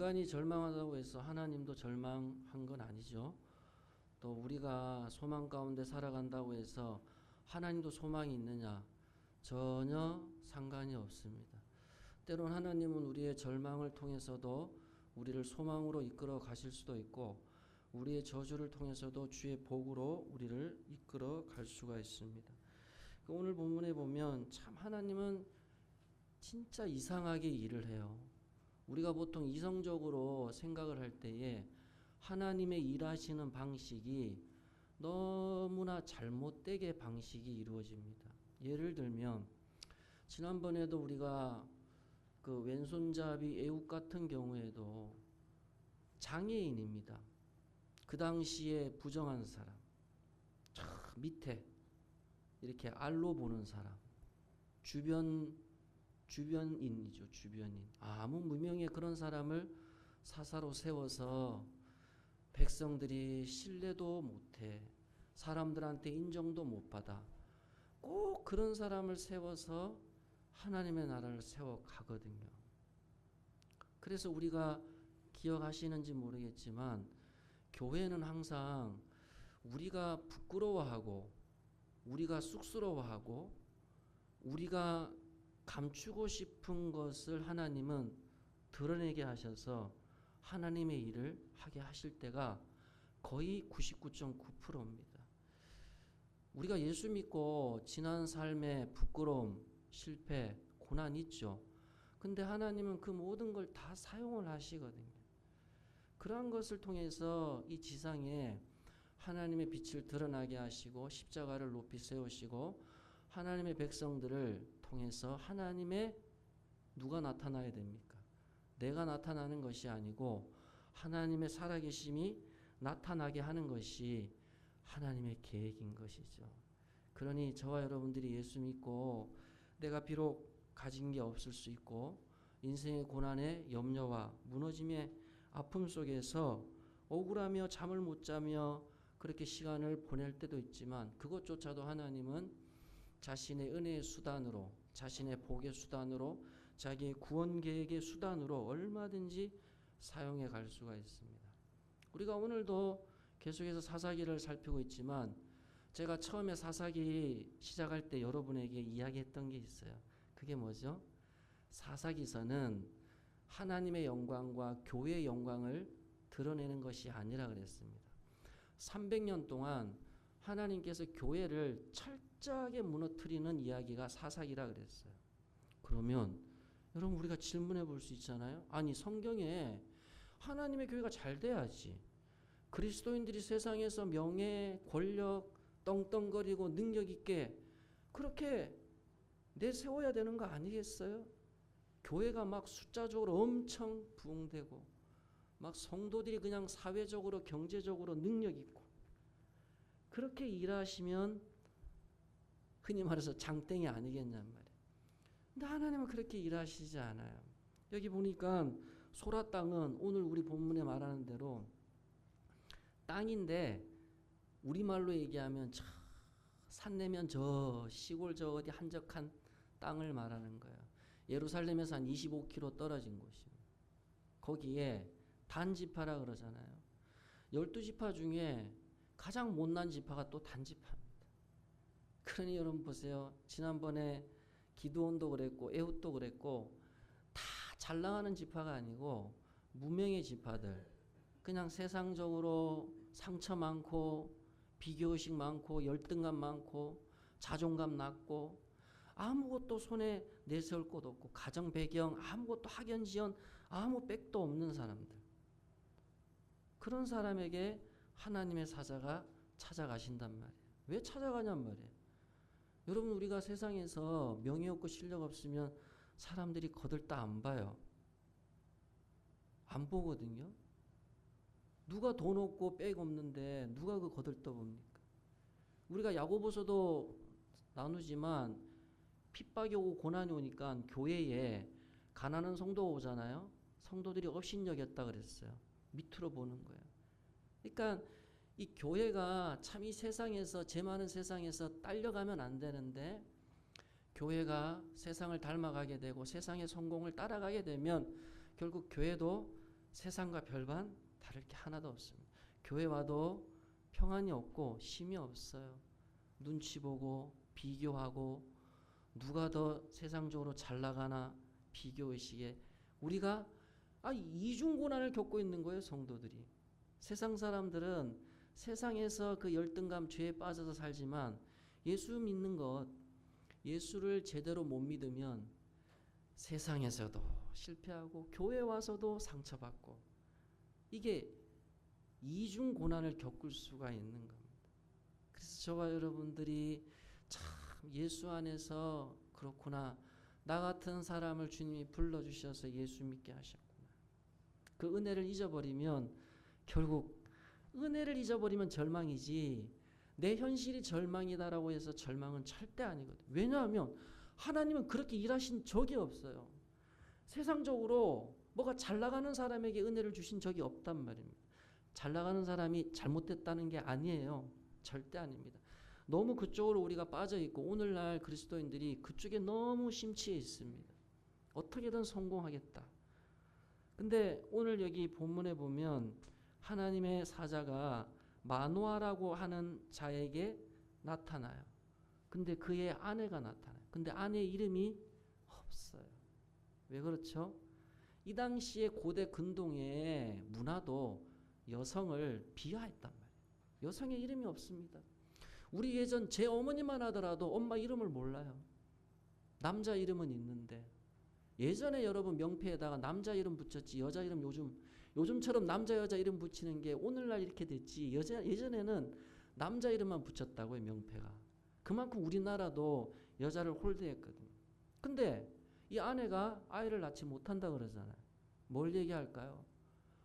인간이 절망하다고 해서 하나님도 절망한 건 아니죠. 또 우리가 소망 가운데 살아간다고 해서 하나님도 소망이 있느냐? 전혀 상관이 없습니다. 때론 하나님은 우리의 절망을 통해서도 우리를 소망으로 이끌어 가실 수도 있고, 우리의 저주를 통해서도 주의 복으로 우리를 이끌어 갈 수가 있습니다. 오늘 본문에 보면 참 하나님은 진짜 이상하게 일을 해요. 우리가 보통 이성적으로 생각을 할 때에 하나님의 일하시는 방식이 너무나 잘못되게 방식이 이루어집니다. 예를 들면 지난번에도 우리가 그 왼손잡이 애국 같은 경우에도 장애인입니다. 그 당시에 부정한 사람, 저 밑에 이렇게 알로 보는 사람, 주변인이죠. 주변인. 아무 무명의 그런 사람을 사사로 세워서 백성들이 신뢰도 못해, 사람들한테 인정도 못 받아. 꼭 그런 사람을 세워서 하나님의 나라를 세워가거든요. 그래서 우리가 기억하시는지 모르겠지만 교회는 항상 우리가 부끄러워하고 우리가 쑥스러워하고 우리가 감추고 싶은 것을 하나님은 드러내게 하셔서 하나님의 일을 하게 하실 때가 거의 99.9%입니다. 우리가 예수 믿고 지난 삶에 부끄러움, 실패, 고난 있죠. 근데 하나님은 그 모든 걸 다 사용을 하시거든요. 그러한 것을 통해서 이 지상에 하나님의 빛을 드러나게 하시고 십자가를 높이 세우시고 하나님의 백성들을 통해서 하나님의 누가 나타나야 됩니까? 내가 나타나는 것이 아니고 하나님의 살아계심이 나타나게 하는 것이 하나님의 계획인 것이죠. 그러니 저와 여러분들이 예수 믿고 내가 비록 가진 게 없을 수 있고 인생의 고난의 염려와 무너짐의 아픔 속에서 억울하며 잠을 못 자며 그렇게 시간을 보낼 때도 있지만 그것조차도 하나님은 자신의 은혜의 수단으로, 자신의 복의 수단으로, 자기의 구원 계획의 수단으로 얼마든지 사용해 갈 수가 있습니다. 우리가 오늘도 계속해서 사사기를 살피고 있지만 제가 처음에 사사기 시작할 때 여러분에게 이야기했던 게 있어요. 그게 뭐죠? 사사기서는 하나님의 영광과 교회의 영광을 드러내는 것이 아니라 그랬습니다. 300년 동안 하나님께서 교회를 철저하게 무너뜨리는 이야기가 사사기라 그랬어요. 그러면 여러분 우리가 질문해 볼 수 있잖아요. 아니 성경에 하나님의 교회가 잘 돼야지, 그리스도인들이 세상에서 명예, 권력, 떵떵거리고 능력 있게 그렇게 내세워야 되는 거 아니겠어요? 교회가 막 숫자적으로 엄청 부흥되고 막 성도들이 그냥 사회적으로 경제적으로 능력 있고 그렇게 일하시면 흔히 말해서 장땡이 아니겠냔 말이에요. 근데 하나님은 그렇게 일하시지 않아요. 여기 보니까 소라 땅은 오늘 우리 본문에 말하는 대로 땅인데 우리말로 얘기하면 산 내면 저 시골 저 어디 한적한 땅을 말하는 거예요. 예루살렘에서 한 25km 떨어진 곳입니다. 거기에 단지파라 그러잖아요. 12지파 중에 가장 못난 지파가 또 단지파입니다. 그러니 여러분 보세요. 지난번에 기드온도 그랬고 에훗도 그랬고 다 잘 나가는 지파가 아니고 무명의 지파들, 그냥 세상적으로 상처 많고 비교의식 많고 열등감 많고 자존감 낮고 아무것도 손에 내세울 것 없고 가정 배경 아무것도 학연지연 아무 백도 없는 사람들, 그런 사람에게 하나님의 사자가 찾아가신단 말이에요. 왜 찾아가냔 말이에요. 여러분 우리가 세상에서 명예 없고 실력 없으면 사람들이 거들떠 안 봐요. 안 보거든요. 누가 돈 없고 백 없는데 누가 그 거들떠 봅니까? 우리가 야고보서도 나누지만 핍박이 오고 고난이 오니까 교회에 가난한 성도가 오잖아요. 성도들이 업신여겼다 그랬어요. 밑으로 보는 거예요. 그러니까 이 교회가 참 이 세상에서, 제 많은 세상에서 딸려가면 안 되는데 교회가 세상을 닮아가게 되고 세상의 성공을 따라가게 되면 결국 교회도 세상과 별반 다를 게 하나도 없습니다. 교회 와도 평안이 없고 쉼이 없어요. 눈치 보고 비교하고 누가 더 세상적으로 잘 나가나 비교의식에 우리가 이중고난을 겪고 있는 거예요. 성도들이. 세상 사람들은 세상에서 그 열등감 죄에 빠져서 살지만 예수 믿는 것, 예수를 제대로 못 믿으면 세상에서도 실패하고 교회 와서도 상처받고 이게 이중 고난을 겪을 수가 있는 겁니다. 그래서 저와 여러분들이 참 예수 안에서 그렇구나. 나 같은 사람을 주님이 불러주셔서 예수 믿게 하셨구나. 그 은혜를 잊어버리면 결국 은혜를 잊어버리면 절망이지 내 현실이 절망이다라고 해서 절망은 절대 아니거든요. 왜냐하면 하나님은 그렇게 일하신 적이 없어요. 세상적으로 뭐가 잘 나가는 사람에게 은혜를 주신 적이 없단 말입니다. 잘 나가는 사람이 잘못됐다는 게 아니에요. 절대 아닙니다. 너무 그쪽으로 우리가 빠져있고 오늘날 그리스도인들이 그쪽에 너무 심취해 있습니다. 어떻게든 성공하겠다. 근데 오늘 여기 본문에 보면 하나님의 사자가 마노아라고 하는 자에게 나타나요. 근데 그의 아내가 나타나요. 근데 아내의 이름이 없어요. 왜 그렇죠? 이 당시에 고대 근동의 문화도 여성을 비하했단 말이에요. 여성의 이름이 없습니다. 우리 예전 제 어머니만 하더라도 엄마 이름을 몰라요. 남자 이름은 있는데 예전에 여러분 명패에다가 남자 이름 붙였지 여자 이름 요즘처럼 남자 여자 이름 붙이는 게 오늘날 이렇게 됐지 예전에는 남자 이름만 붙였다고요. 명패가. 그만큼 우리나라도 여자를 홀대했거든요. 근데 이 아내가 아이를 낳지 못한다 그러잖아요. 뭘 얘기할까요?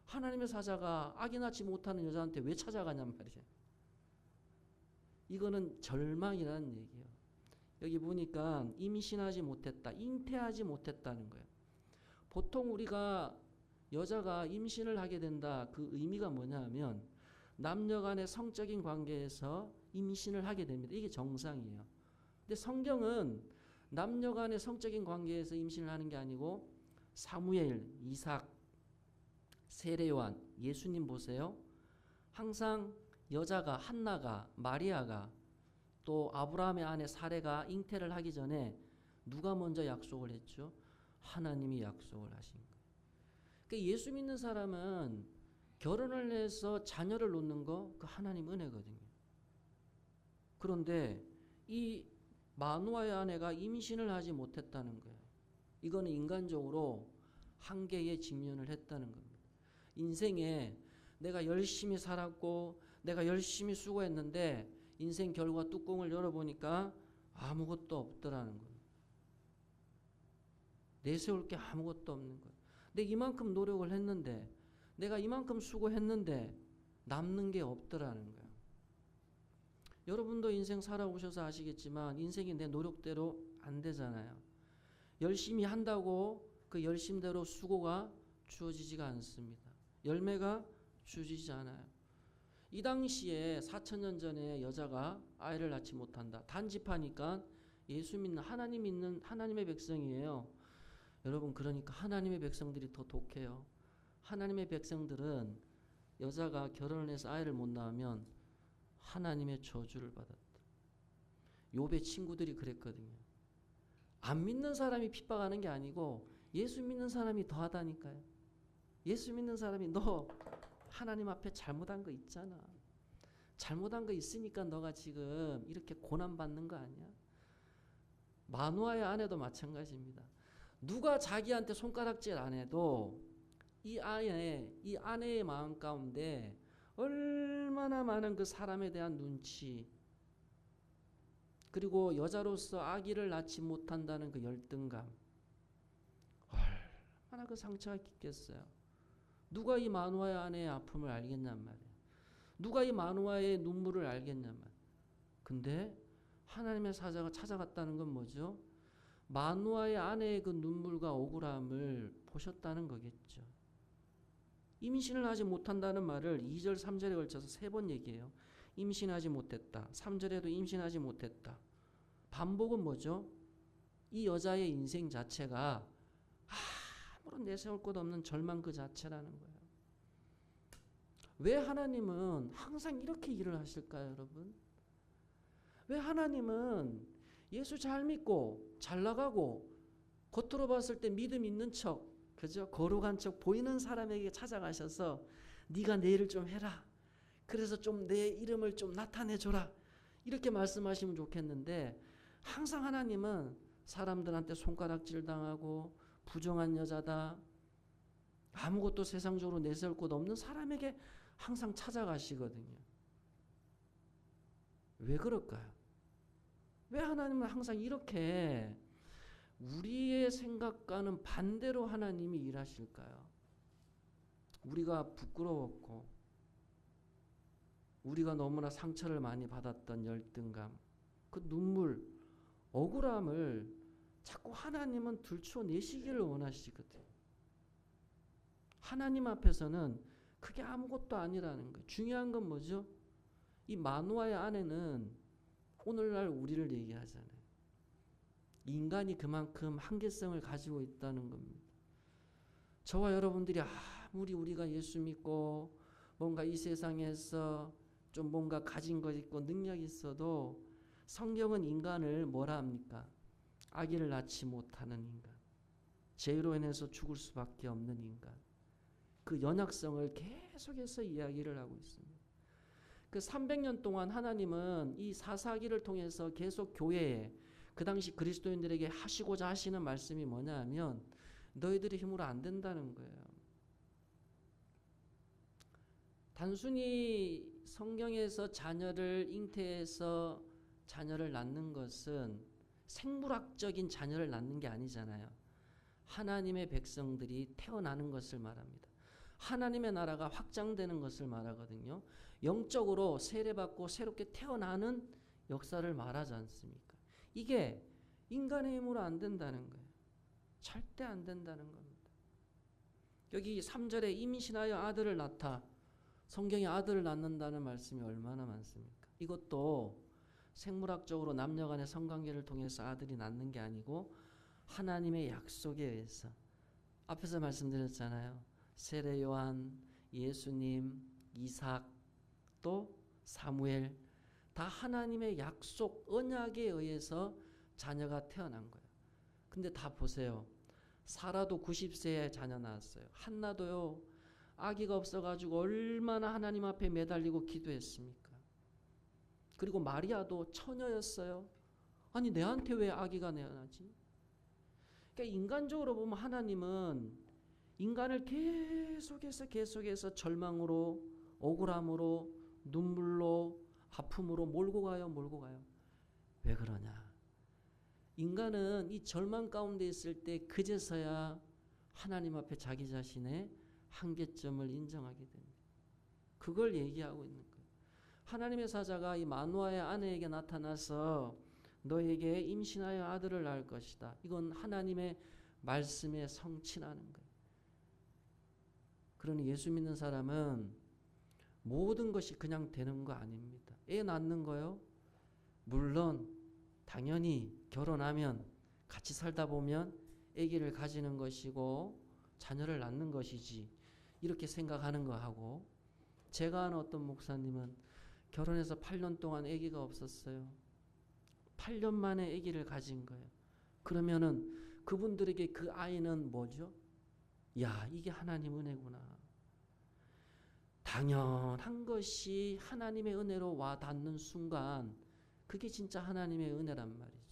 하나님의 사자가 아기 낳지 못하는 여자한테 왜 찾아가냔 말이에요. 이거는 절망이라는 얘기예요. 여기 보니까 임신하지 못했다, 잉태하지 못했다는 거예요. 보통 우리가 여자가 임신을 하게 된다, 그 의미가 뭐냐 하면 남녀 간의 성적인 관계에서 임신을 하게 됩니다. 이게 정상이에요. 근데 성경은 남녀 간의 성적인 관계에서 임신을 하는 게 아니고 사무엘, 이삭, 세례요한, 예수님 보세요. 항상 여자가 한나가 마리아가 또 아브라함의 아내 사레가 잉태를 하기 전에 누가 먼저 약속을 했죠? 하나님이 약속을 하신 거예요. 그러니까 예수 믿는 사람은 결혼을 해서 자녀를 놓는 거 그 하나님 은혜거든요. 그런데 이 마누아의 아내가 임신을 하지 못했다는 거예요. 이거는 인간적으로 한계에 직면을 했다는 겁니다. 인생에 내가 열심히 살았고 내가 열심히 수고했는데 인생 결과 뚜껑을 열어보니까 아무것도 없더라는 거예요. 내세울 게 아무것도 없는 거예요. 내가 이만큼 노력을 했는데 내가 이만큼 수고했는데 남는 게 없더라는 거예요. 여러분도 인생 살아오셔서 아시겠지만 인생이 내 노력대로 안 되잖아요. 열심히 한다고 그 열심대로 수고가 주어지지가 않습니다. 열매가 주어지지 않아요. 이 당시에 4,000년 전에 여자가 아이를 낳지 못한다. 단집하니까 예수 믿는 하나님 믿는 하나님의 백성이에요. 여러분 그러니까 하나님의 백성들이 더 독해요. 하나님의 백성들은 여자가 결혼을 해서 아이를 못 낳으면 하나님의 저주를 받았다. 욥의 친구들이 그랬거든요. 안 믿는 사람이 핍박하는 게 아니고 예수 믿는 사람이 더하다니까요. 예수 믿는 사람이 너 하나님 앞에 잘못한 거 있잖아. 잘못한 거 있으니까 너가 지금 이렇게 고난받는 거 아니야? 마누아의 아내도 마찬가지입니다. 누가 자기한테 손가락질 안 해도 이 아내의 마음 가운데 얼마나 많은 그 사람에 대한 눈치 그리고 여자로서 아기를 낳지 못한다는 그 열등감 얼마나 그 상처가 깊겠어요. 누가 이 마누아의 아내의 아픔을 알겠냔 말이에요. 누가 이 마누아의 눈물을 알겠냔 말이에요. 근데 하나님의 사자가 찾아갔다는 건 뭐죠? 마누아의 아내의 그 눈물과 억울함을 보셨다는 거겠죠. 임신을 하지 못한다는 말을 2절 3절에 걸쳐서 3번 얘기해요. 임신하지 못했다. 3절에도 임신하지 못했다. 반복은 뭐죠? 이 여자의 인생 자체가 아무런 내세울 것 없는 절망 그 자체라는 거예요. 왜 하나님은 항상 이렇게 일을 하실까요, 여러분? 왜 하나님은 예수 잘 믿고 잘 나가고 겉으로 봤을 때 믿음 있는 척, 그죠? 거룩한 척 보이는 사람에게 찾아가셔서 네가 내 일을 좀 해라. 그래서 좀 내 이름을 좀 나타내줘라. 이렇게 말씀하시면 좋겠는데 항상 하나님은 사람들한테 손가락질 당하고 부정한 여자다, 아무것도 세상적으로 내세울 것 없는 사람에게 항상 찾아가시거든요. 왜 그럴까요? 왜 하나님은 항상 이렇게 우리의 생각과는 반대로 하나님이 일하실까요? 우리가 부끄러웠고 우리가 너무나 상처를 많이 받았던 열등감, 그 눈물, 억울함을 자꾸 하나님은 들춰내시기를 원하시거든요. 하나님 앞에서는 그게 아무것도 아니라는 거예요. 중요한 건 뭐죠? 이 만화의 안에는 오늘날 우리를 얘기하잖아요. 인간이 그만큼 한계성을 가지고 있다는 겁니다. 저와 여러분들이 아무리 우리가 예수 믿고 뭔가 이 세상에서 좀 뭔가 가진 것 있고 능력이 있어도 성경은 인간을 뭐라 합니까? 아기를 낳지 못하는 인간, 죄로 인해서 죽을 수밖에 없는 인간, 그 연약성을 계속해서 이야기를 하고 있습니다. 그 300년 동안 하나님은 이 사사기를 통해서 계속 교회에, 그 당시 그리스도인들에게 하시고자 하시는 말씀이 뭐냐 하면 너희들의 힘으로 안 된다는 거예요. 단순히 성경에서 자녀를 잉태해서 자녀를 낳는 것은 생물학적인 자녀를 낳는 게 아니잖아요. 하나님의 백성들이 태어나는 것을 말합니다. 하나님의 나라가 확장되는 것을 말하거든요. 영적으로 세례받고 새롭게 태어나는 역사를 말하지 않습니까? 이게 인간의 힘으로 안 된다는 거예요. 절대 안 된다는 겁니다. 여기 3절에 임신하여 아들을 낳다. 성경에 아들을 낳는다는 말씀이 얼마나 많습니까? 이것도 생물학적으로 남녀간의 성관계를 통해서 아들이 낳는 게 아니고 하나님의 약속에 의해서, 앞에서 말씀드렸잖아요. 세례 요한, 예수님, 이삭, 또 사무엘, 다 하나님의 약속, 언약에 의해서 자녀가 태어난 거예요. 근데 다 보세요. 사라도 90세에 자녀 낳았어요. 한나도요, 아기가 없어가지고 얼마나 하나님 앞에 매달리고 기도했습니까? 그리고 마리아도 처녀였어요. 아니 내한테 왜 아기가 내어나지? 그러니까 인간적으로 보면 하나님은 인간을 계속해서 절망으로, 억울함으로, 눈물로, 아픔으로 몰고 가요. 왜 그러냐? 인간은 이 절망 가운데 있을 때 그제서야 하나님 앞에 자기 자신의 한계점을 인정하게 됩니다. 그걸 얘기하고 있는 거예요. 하나님의 사자가 이 마누아의 아내에게 나타나서 너에게 임신하여 아들을 낳을 것이다. 이건 하나님의 말씀에 성취하는 거예요. 그러니 예수 믿는 사람은 모든 것이 그냥 되는 거 아닙니다. 애 낳는 거요? 물론 당연히 결혼하면 같이 살다 보면 아기를 가지는 것이고 자녀를 낳는 것이지, 이렇게 생각하는 거 하고, 제가 아는 어떤 목사님은 결혼해서 8년 동안 아기가 없었어요. 8년 만에 아기를 가진 거예요. 그러면은 그분들에게 그 아이는 뭐죠? 야, 이게 하나님 은혜구나. 당연한 것이 하나님의 은혜로 와 닿는 순간 그게 진짜 하나님의 은혜란 말이죠.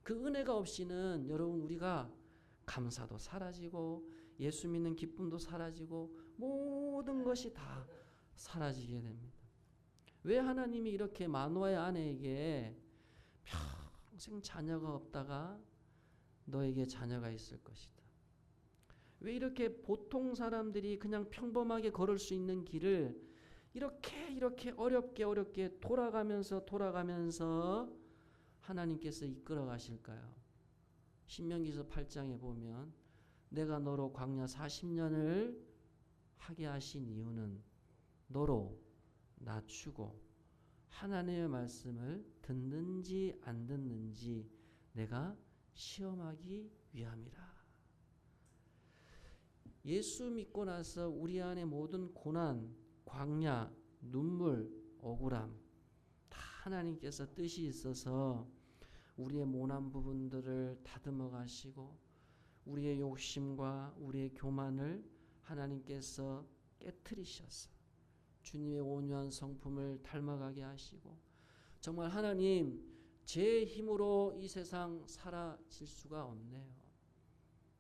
그 은혜가 없이는 여러분 우리가 감사도 사라지고 예수 믿는 기쁨도 사라지고 모든 것이 다 사라지게 됩니다. 왜 하나님이 이렇게 마누아의 아내에게 평생 자녀가 없다가 너에게 자녀가 있을 것이다. 왜 이렇게 보통 사람들이 그냥 평범하게 걸을 수 있는 길을 이렇게 어렵게 돌아가면서 하나님께서 이끌어 가실까요? 신명기서 8장에 보면 내가 너로 광야 40년을 하게 하신 이유는 너로 낮추고 하나님의 말씀을 듣는지 안 듣는지 내가 시험하기 위함이라. 예수 믿고 나서 우리 안에 모든 고난, 광야, 눈물, 억울함 다 하나님께서 뜻이 있어서 우리의 모난 부분들을 다듬어 가시고 우리의 욕심과 우리의 교만을 하나님께서 깨트리셔서 주님의 온유한 성품을 닮아가게 하시고 정말 하나님 제 힘으로 이 세상 살아질 수가 없네요.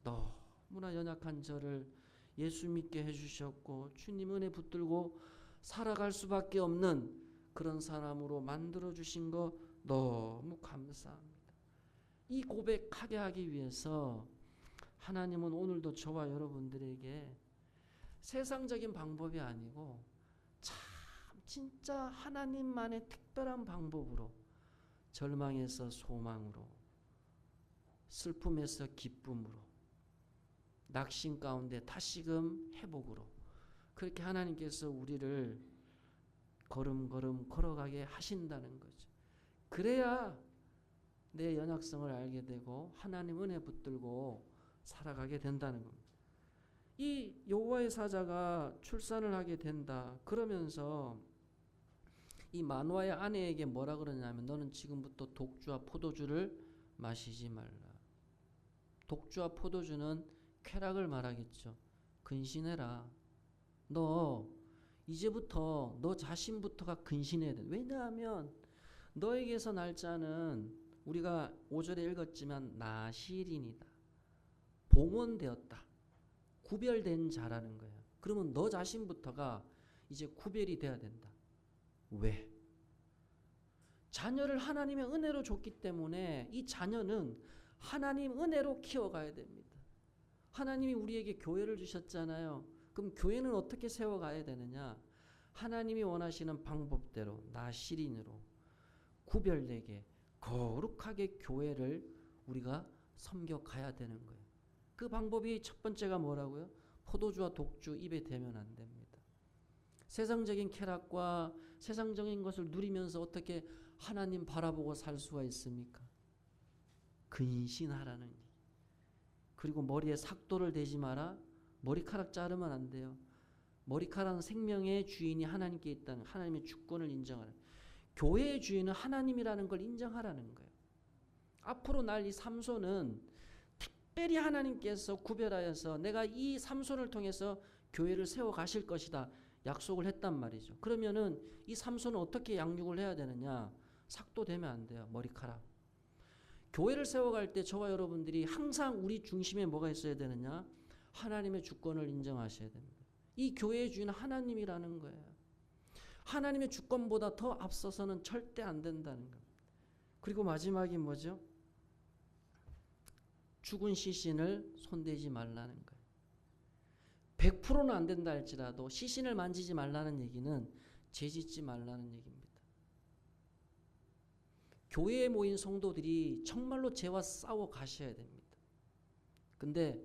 너무나 연약한 저를 예수 믿게 해주셨고 주님 은혜 붙들고 살아갈 수밖에 없는 그런 사람으로 만들어주신 거 너무 감사합니다. 이 고백하게 하기 위해서 하나님은 오늘도 저와 여러분들에게 세상적인 방법이 아니고 참 진짜 하나님만의 특별한 방법으로 절망에서 소망으로 슬픔에서 기쁨으로 낙심 가운데 다시금 회복으로 그렇게 하나님께서 우리를 걸음걸음 걸어가게 하신다는 거죠. 그래야 내 연약성을 알게 되고 하나님 은혜 붙들고 살아가게 된다는 겁니다. 이 여호와의 사자가 출산을 하게 된다. 그러면서 이 마노아의 아내에게 뭐라 그러냐면 너는 지금부터 독주와 포도주를 마시지 말라. 독주와 포도주는 쾌락을 말하겠죠. 근신해라. 너 이제부터 너 자신부터가 근신해야 돼. 왜냐하면 너에게서 날 자는 우리가 5절에 읽었지만 나실인이다. 봉헌되었다. 구별된 자라는 거야. 그러면 너 자신부터가 이제 구별이 돼야 된다. 왜? 자녀를 하나님의 은혜로 줬기 때문에 이 자녀는 하나님 은혜로 키워가야 됩니다. 하나님이 우리에게 교회를 주셨잖아요. 그럼 교회는 어떻게 세워가야 되느냐? 하나님이 원하시는 방법대로 나실인으로 구별되게 거룩하게 교회를 우리가 섬겨가야 되는 거예요. 그 방법이 첫 번째가 뭐라고요? 포도주와 독주 입에 대면 안 됩니다. 세상적인 쾌락과 세상적인 것을 누리면서 어떻게 하나님 바라보고 살 수가 있습니까? 근신하라는 얘기. 그리고 머리에 삭도를 대지 마라. 머리카락 자르면 안 돼요. 머리카락은 생명의 주인이 하나님께 있다는 하나님의 주권을 인정하라. 교회의 주인은 하나님이라는 걸 인정하라는 거예요. 앞으로 날 이 삼손은 특별히 하나님께서 구별하여서 내가 이 삼손을 통해서 교회를 세워 가실 것이다. 약속을 했단 말이죠. 그러면은 이 삼손은 어떻게 양육을 해야 되느냐? 삭도 되면 안 돼요. 머리카락. 교회를 세워갈 때 저와 여러분들이 항상 우리 중심에 뭐가 있어야 되느냐? 하나님의 주권을 인정하셔야 됩니다. 이 교회의 주인은 하나님이라는 거예요. 하나님의 주권보다 더 앞서서는 절대 안 된다는 겁니다. 그리고 마지막이 뭐죠? 죽은 시신을 손대지 말라는 거예요. 100%는 안 된다 할지라도 시신을 만지지 말라는 얘기는 죄짓지 말라는 얘기입니다. 교회에 모인 성도들이 정말로 죄와 싸워 가셔야 됩니다. 근데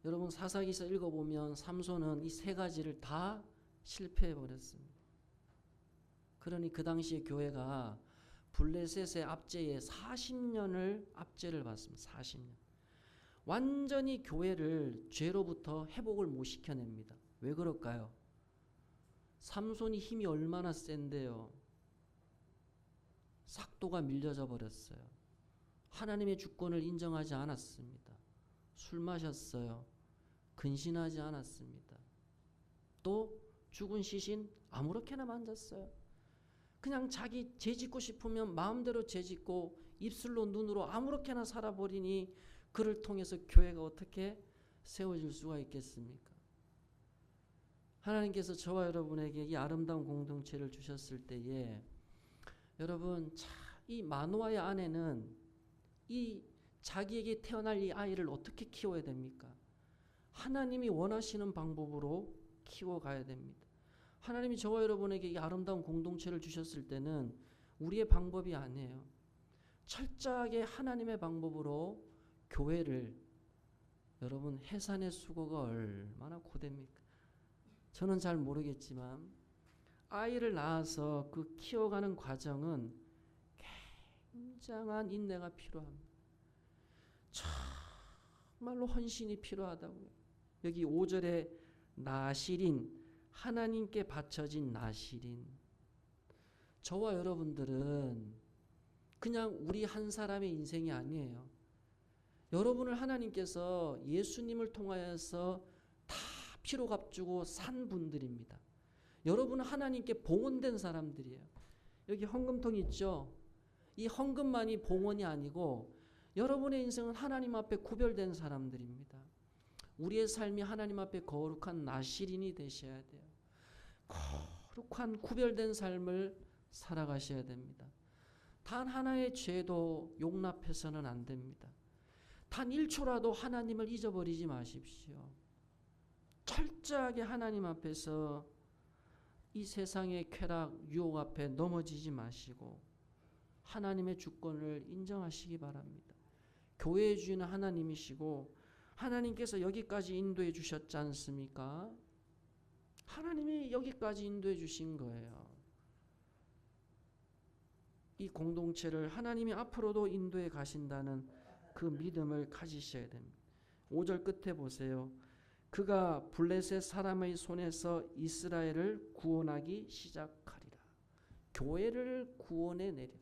여러분 사사기서 읽어보면 삼손은 이 세 가지를 다 실패해 버렸습니다. 그러니 그 당시에 교회가 블레셋의 압제에 40년을 압제를 받습니다. 40년. 완전히 교회를 죄로부터 회복을 못 시켜냅니다. 왜 그럴까요? 삼손이 힘이 얼마나 센데요. 삭도가 밀려져 버렸어요. 하나님의 주권을 인정하지 않았습니다. 술 마셨어요. 근신하지 않았습니다. 또 죽은 시신 아무렇게나 만졌어요. 그냥 자기 죄짓고 싶으면 마음대로 죄짓고 입술로 눈으로 아무렇게나 살아버리니 그를 통해서 교회가 어떻게 세워질 수가 있겠습니까? 하나님께서 저와 여러분에게 이 아름다운 공동체를 주셨을 때에 여러분 이 마노아의 아내는 이 자기에게 태어날 이 아이를 어떻게 키워야 됩니까? 하나님이 원하시는 방법으로 키워가야 됩니다. 하나님이 저와 여러분에게 이 아름다운 공동체를 주셨을 때는 우리의 방법이 아니에요. 철저하게 하나님의 방법으로 교회를 여러분 해산의 수고가 얼마나 고됩니까? 저는 잘 모르겠지만 아이를 낳아서 그 키워가는 과정은 굉장한 인내가 필요합니다. 정말로 헌신이 필요하다고요. 여기 5절에 나실인 하나님께 바쳐진 나실인 저와 여러분들은 그냥 우리 한 사람의 인생이 아니에요. 여러분을 하나님께서 예수님을 통하여서 다 피로 값주고 산 분들입니다. 여러분은 하나님께 봉헌된 사람들이에요. 여기 헌금통 있죠? 이 헌금만이 봉헌이 아니고 여러분의 인생은 하나님 앞에 구별된 사람들입니다. 우리의 삶이 하나님 앞에 거룩한 나실인이 되셔야 돼요. 거룩한 구별된 삶을 살아가셔야 됩니다. 단 하나의 죄도 용납해서는 안 됩니다. 단 1초라도 하나님을 잊어버리지 마십시오. 철저하게 하나님 앞에서 이 세상의 쾌락, 유혹 앞에 넘어지지 마시고 하나님의 주권을 인정하시기 바랍니다. 교회의 주인은 하나님이시고 하나님께서 여기까지 인도해 주셨지 않습니까? 하나님이 여기까지 인도해 주신 거예요. 이 공동체를 하나님이 앞으로도 인도해 가신다는 그 믿음을 가지셔야 됩니다. 5절 끝에 보세요. 그가 블레셋 사람의 손에서 이스라엘을 구원하기 시작하리라. 교회를 구원해 내리라.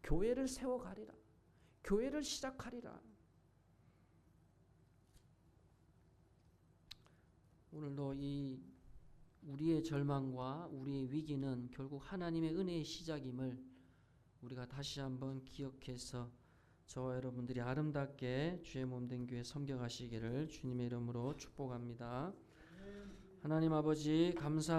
교회를 세워가리라. 교회를 시작하리라. 오늘도 이 우리의 절망과 우리의 위기는 결국 하나님의 은혜의 시작임을 우리가 다시 한번 기억해서 저와 여러분들이 아름답게 주의 몸된 교회 섬겨가시기를 주님의 이름으로 축복합니다. 하나님 아버지 감사합니다.